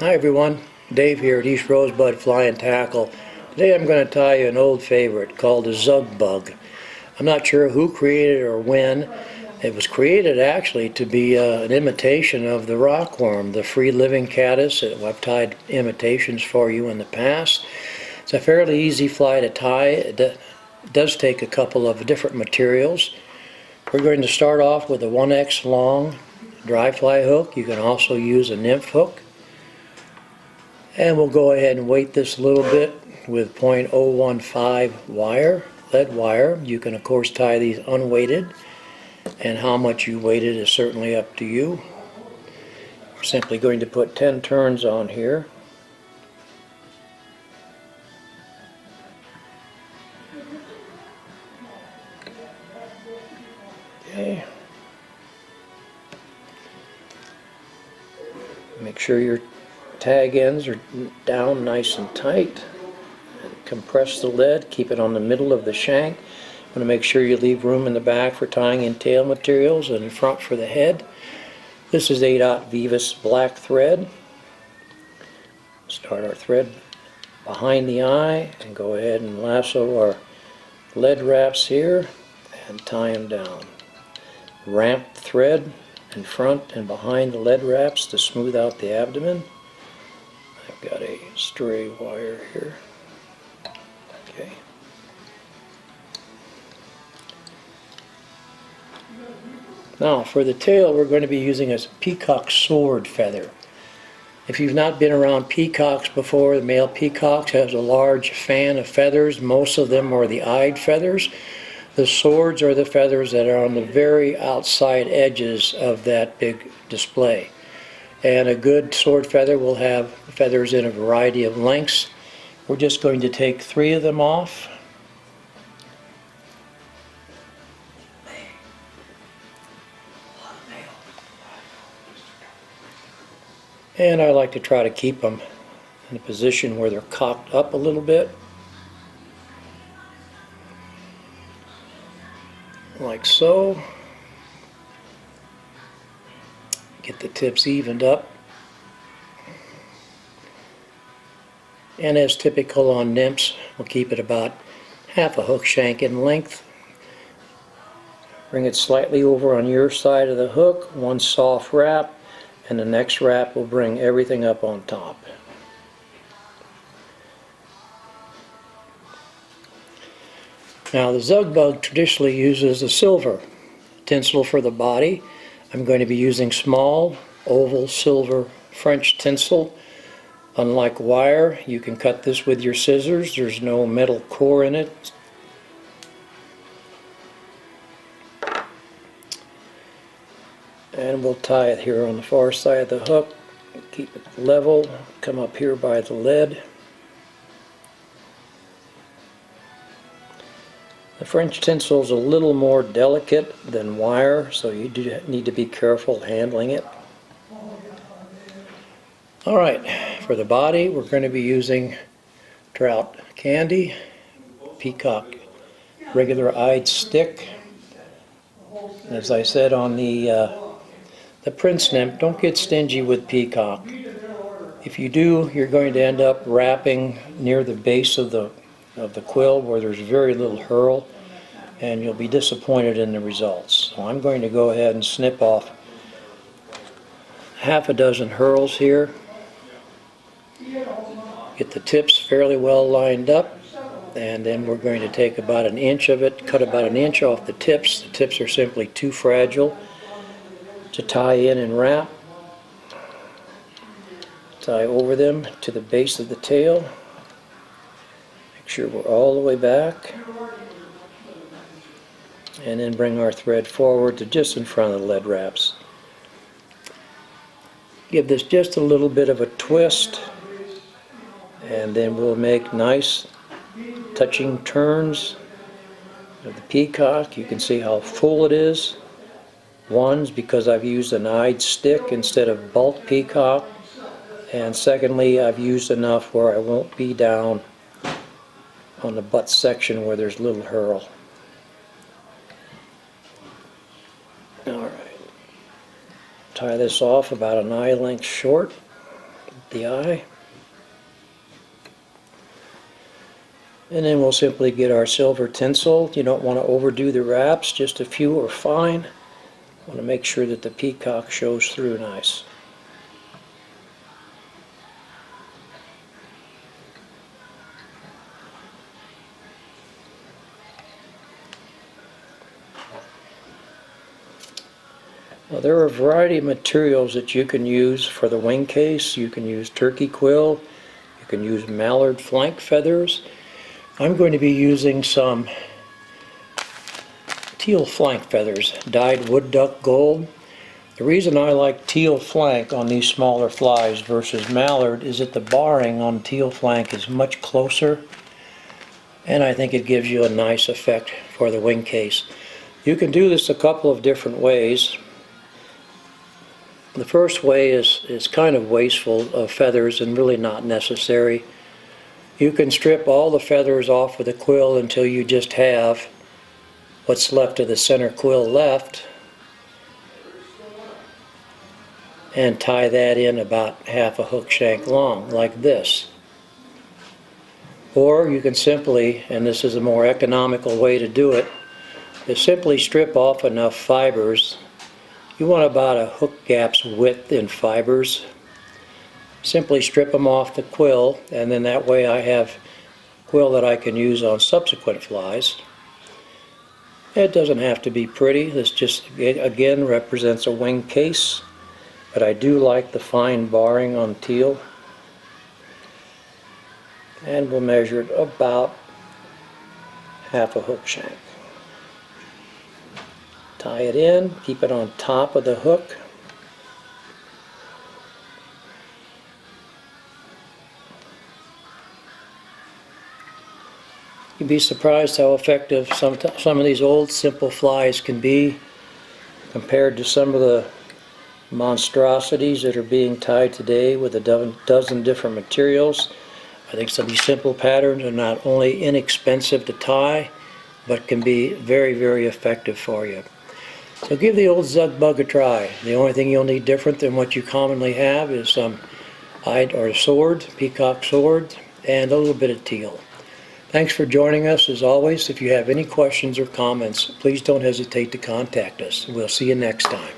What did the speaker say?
Hi everyone, Dave here at East Rosebud Fly and Tackle. Today I'm going to tie you an old favorite called the Zug Bug. I'm not sure who created it or when. It was created actually to be an imitation of the rockworm, the free-living caddis. I've tied imitations for you in the past. It's a fairly easy fly to tie. It does take a couple of different materials. We're going to start off with a 1X long dry fly hook. You can also use a nymph hook. And we'll go ahead and weight this a little bit with .015 wire, lead wire. You can of course tie these unweighted, and how much you weight it is certainly up to you. We're simply going to put 10 turns on here. Okay. Make sure your tag ends are down nice and tight. And compress the lead, keep it on the middle of the shank. You want to make sure you leave room in the back for tying in tail materials and in front for the head. This is 8/0 Vivus black thread. Start our thread behind the eye and go ahead and lasso our lead wraps here and tie them down. Ramp thread in front and behind the lead wraps to smooth out the abdomen. I've got a stray wire here. Okay. Now for the tail we're going to be using a peacock sword feather. If you've not been around peacocks before, the male peacock has a large fan of feathers. Most of them are the eyed feathers. The swords are the feathers that are on the very outside edges of that big display. And a good sword feather will have feathers in a variety of lengths. We're just going to take 3 of them off. And I like to try to keep them in a position where they're cocked up a little bit. Like so. Get the tips evened up. And as typical on nymphs, we'll keep it about half a hook shank in length. Bring it slightly over on your side of the hook, one soft wrap, and the next wrap will bring everything up on top. Now the Zug Bug traditionally uses a silver tinsel for the body. I'm going to be using small oval silver French tinsel. Unlike wire, you can cut this with your scissors. There's no metal core in it. And we'll tie it here on the far side of the hook. Keep it level. Come up here by the lead. The French tinsel is a little more delicate than wire, so you do need to be careful handling it. Alright, for the body we're going to be using trout candy, peacock regular eyed stick. As I said on the prince nymph, don't get stingy with peacock. If you do, you're going to end up wrapping near the base of the quill where there's very little herl, and you'll be disappointed in the results. So I'm going to go ahead and snip off half a dozen herls here. Get the tips fairly well lined up, and then we're going to take about an inch of it, cut about an inch off the tips. The tips are simply too fragile to tie in and wrap. Tie over them to the base of the tail. Make sure we're all the way back. And then bring our thread forward to just in front of the lead wraps. Give this just a little bit of a twist, and then we'll make nice touching turns of the peacock. You can see how full it is. One's because I've used an eyed stick instead of bulk peacock, and secondly I've used enough where I won't be down on the butt section where there's little herl. Alright, tie this off about an eye length short. the eye. And then we'll simply get our silver tinsel. You don't want to overdo the wraps, just a few are fine. Want to make sure that the peacock shows through nice. Now, there are a variety of materials that you can use for the wing case. You can use turkey quill, you can use mallard flank feathers. I'm going to be using some teal flank feathers, dyed wood duck gold. The reason I like teal flank on these smaller flies versus mallard is that the barring on teal flank is much closer, and I think it gives you a nice effect for the wing case. You can do this a couple of different ways. The first way is kind of wasteful of feathers and really not necessary. You can strip all the feathers off with a quill until you just have what's left of the center quill left, and tie that in about half a hook shank long, like this. Or you can simply, and this is a more economical way to do it, is simply strip off enough fibers. You want about a hook gap's width in fibers. Simply strip them off the quill, and then that way I have quill that I can use on subsequent flies. It doesn't have to be pretty. This just again represents a wing case, but I do like the fine barring on teal. And we'll measure it about half a hook shank. Tie it in, keep it on top of the hook. You'd be surprised how effective some of these old simple flies can be compared to some of the monstrosities that are being tied today with a dozen different materials. I think some of these simple patterns are not only inexpensive to tie, but can be very, very effective for you. So give the old Zug Bug a try. The only thing you'll need different than what you commonly have is some sword, peacock sword, and a little bit of teal. Thanks for joining us. As always, if you have any questions or comments, please don't hesitate to contact us. We'll see you next time.